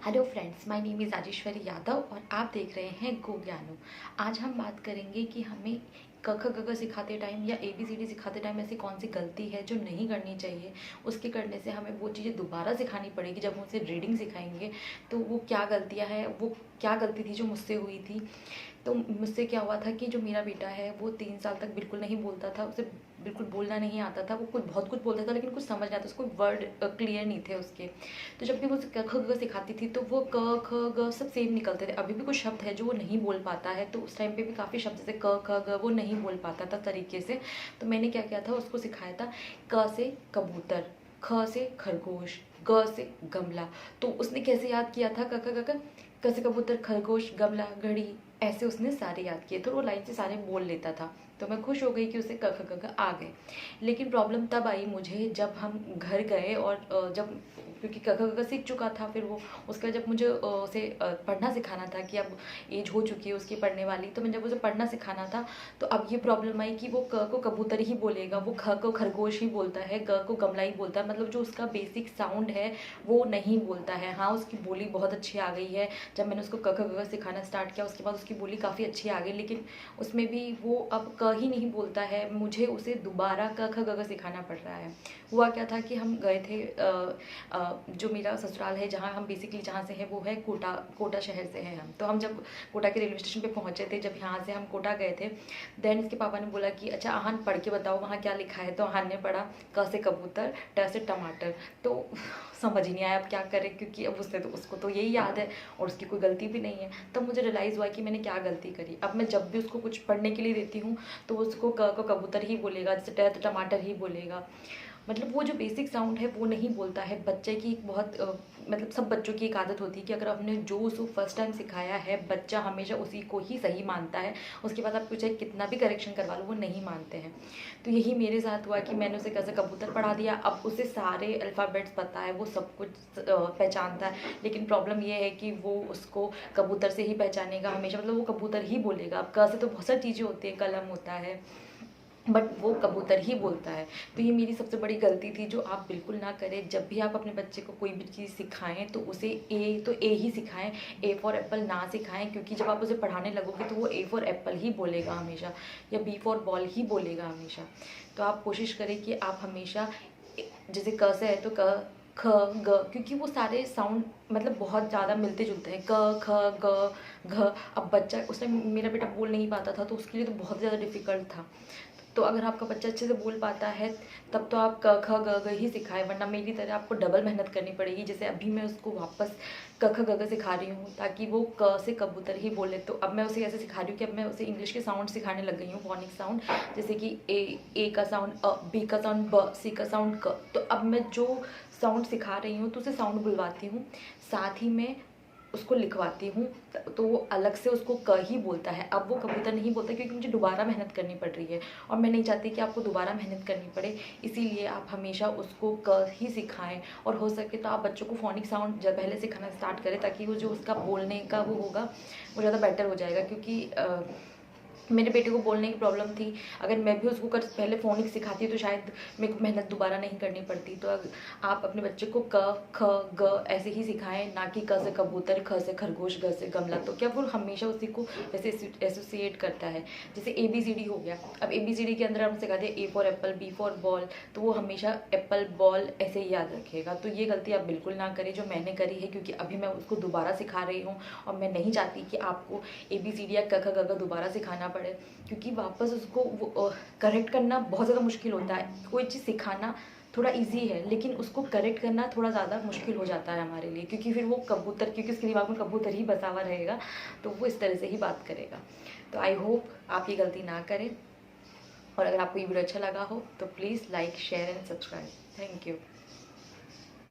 Hello friends, my name is Rajeshwari Yadav और आप देख रहे हैं गो ज्ञानो। आज हम बात करेंगे कि हमें क ख ग घ सिखाते टाइम या ABCD सिखाते टाइम ऐसी कौन सी गलती है जो नहीं करनी चाहिए। उसके करने से हमें वो चीज़ें दोबारा सिखानी पड़ेगी। जब हम उसे रीडिंग सिखाएंगे तो वो क्या गलतियाँ हैं, वो क्या गलती थी जो मुझसे हुई थी। तो मुझसे क्या हुआ था कि जो मेरा बेटा है वो 3 साल तक बिल्कुल नहीं बोलता था, उसे बिल्कुल बोलना नहीं आता था। वो कुछ बहुत कुछ बोलता था लेकिन कुछ समझ नहीं आता, उसको वर्ड क्लियर नहीं थे उसके। तो जब भी वो क ख ग सिखाती थी तो वो क ख ग सब सेम निकलते थे। अभी भी कुछ शब्द है जो वो नहीं बोल पाता है, तो उस टाइम पे भी काफ़ी शब्द जैसे क ख ग वो नहीं बोल पाता था तरीके से। तो मैंने क्या किया था, उसको सिखाया था क से कबूतर, ख से खरगोश, ग से गमला। तो उसने कैसे याद किया था, क ख ग घ, क से कबूतर, खरगोश, गमला, घड़ी, ऐसे उसने सारे याद किए थे और वो लाइन से सारे बोल लेता था। तो मैं खुश हो गई कि उसे क ख ग घ आ गए। लेकिन प्रॉब्लम तब आई मुझे जब हम घर गए और जब क्योंकि क ख ग घ सीख चुका था, फिर वो उसका जब मुझे उसे पढ़ना सिखाना था कि अब एज हो चुकी है उसकी पढ़ने वाली। तो मैं जब उसे पढ़ना सिखाना था तो अब ये प्रॉब्लम आई कि वो क को कबूतर ही बोलेगा, वो ख को खरगोश ही बोलता है, ग को गमला ही बोलता है। मतलब जो उसका बेसिक साउंड है वो नहीं बोलता है। हाँ, उसकी बोली बहुत अच्छी आ गई है। जब मैंने उसको क ख ग घ सिखाना स्टार्ट किया उसके बाद उसकी बोली काफ़ी अच्छी आ गई, लेकिन उसमें भी वो अब क ही नहीं बोलता है। मुझे उसे दोबारा क ख ग घ सिखाना पड़ रहा है। हुआ क्या था कि हम गए थे जो मेरा ससुराल है, जहाँ हम बेसिकली जहाँ से हैं वो है कोटा। कोटा शहर से हैं हम। तो हम जब कोटा के रेलवे स्टेशन पे पहुँचे थे, जब यहाँ से हम कोटा गए थे, देन इसके पापा ने बोला कि अच्छा आहान पढ़ के बताओ वहाँ क्या लिखा है। तो आहान ने पढ़ा क से कबूतर, ट से टमाटर। तो समझ ही नहीं आया अब क्या करें, क्योंकि अब उसको तो यही याद है और उसकी कोई गलती भी नहीं है। तब मुझे रियलाइज़ हुआ कि मैंने क्या गलती करी। अब मैं जब भी उसको कुछ पढ़ने के लिए देती हूँ तो उसको क को कबूतर ही बोलेगा, जैसे ट तो टमाटर ही बोलेगा। मतलब वो जो बेसिक साउंड है वो नहीं बोलता है। बच्चे की एक बहुत मतलब सब बच्चों की एक आदत होती है कि अगर आपने जो उसको फर्स्ट टाइम सिखाया है, बच्चा हमेशा उसी को ही सही मानता है। उसके बाद आप चाहे कितना भी करेक्शन करवा लो वो नहीं मानते हैं। तो यही मेरे साथ हुआ कि मैंने उसे कैसे कबूतर पढ़ा दिया। अब उसे सारे अल्फ़ाबेट्स पता है, वो सब कुछ पहचानता है। लेकिन प्रॉब्लम ये है कि वो उसको कबूतर से ही पहचानेगा हमेशा, मतलब वो कबूतर ही बोलेगा। अब क से तो बहुत सारी चीज़ें होती है, कलम होता है, बट वो कबूतर ही बोलता है। तो ये मेरी सबसे बड़ी गलती थी जो आप बिल्कुल ना करें। जब भी आप अपने बच्चे को कोई भी चीज़ सिखाएं तो उसे ए ही सिखाएं, ए फॉर एप्पल ना सिखाएं, क्योंकि जब आप उसे पढ़ाने लगोगे तो वो ए फॉर एप्पल ही बोलेगा हमेशा, या बी फॉर बॉल ही बोलेगा हमेशा। तो आप कोशिश करें कि आप हमेशा जैसे क से है तो क, ख, ग, क्योंकि वो सारे साउंड मतलब बहुत ज़्यादा मिलते जुलते हैं। क, ख, ग, घ। अब बच्चा उस टाइम मेरा बेटा बोल नहीं पाता था तो उसके लिए तो बहुत ज़्यादा डिफ़िकल्ट था। तो अगर आपका बच्चा अच्छे से बोल पाता है तब तो आप क ख ग घ ही सिखाएं, वरना मेरी तरह आपको डबल मेहनत करनी पड़ेगी। जैसे अभी मैं उसको वापस क ख ग घ सिखा रही हूँ ताकि वो क से कबूतर ही बोले। तो अब मैं उसे ऐसे सिखा रही हूँ कि अब मैं उसे इंग्लिश के साउंड सिखाने लग गई हूँ, फोनिक साउंड। जैसे कि ए का साउंड अ, बी का साउंड ब, सी का साउंड क। तो अब मैं जो साउंड सिखा रही हूँ तो उसे साउंड बुलवाती हूँ, साथ ही में उसको लिखवाती हूँ। तो वो अलग से उसको क ही बोलता है। अब वो कबूतर नहीं बोलता क्योंकि मुझे दोबारा मेहनत करनी पड़ रही है और मैं नहीं चाहती कि आपको दोबारा मेहनत करनी पड़े। इसीलिए आप हमेशा उसको क ही सिखाएं, और हो सके तो आप बच्चों को फोनिक साउंड जब पहले सिखाना स्टार्ट करें ताकि वो जो उसका बोलने का वो होगा वो ज़्यादा बेटर हो जाएगा। क्योंकि मेरे बेटे को बोलने की प्रॉब्लम थी। अगर मैं भी उसको पहले फोनिक सिखाती तो शायद मेरे को मेहनत दोबारा नहीं करनी पड़ती। तो आप अपने बच्चे को क ख ग ऐसे ही सिखाएं, ना कि क से कबूतर, ख से खरगोश, ग से गमला। तो क्या वो हमेशा उसी को वैसे एसोसिएट करता है। जैसे ABCD हो गया, अब ABCD के अंदर हम सिखा दें A for apple, B for ball, तो वो हमेशा एप्पल बॉल ऐसे ही याद रखेगा। तो ये गलती आप बिल्कुल ना करें जो मैंने करी है, क्योंकि अभी मैं उसको दोबारा सिखा रही हूँ और मैं नहीं चाहती कि आपको ABCD या क ख ग घ दोबारा सिखाना पड़े, क्योंकि वापस उसको वो करेक्ट करना बहुत ज़्यादा मुश्किल होता है। कोई चीज़ सिखाना थोड़ा इजी है लेकिन उसको करेक्ट करना थोड़ा ज़्यादा मुश्किल हो जाता है हमारे लिए, क्योंकि फिर वो कबूतर, क्योंकि उसके दिमाग में कबूतर ही बसा हुआ रहेगा तो वो इस तरह से ही बात करेगा। तो आई होप आप ये गलती ना करें, और अगर आपको ये वीडियो अच्छा लगा हो तो please like, share and subscribe. Thank you.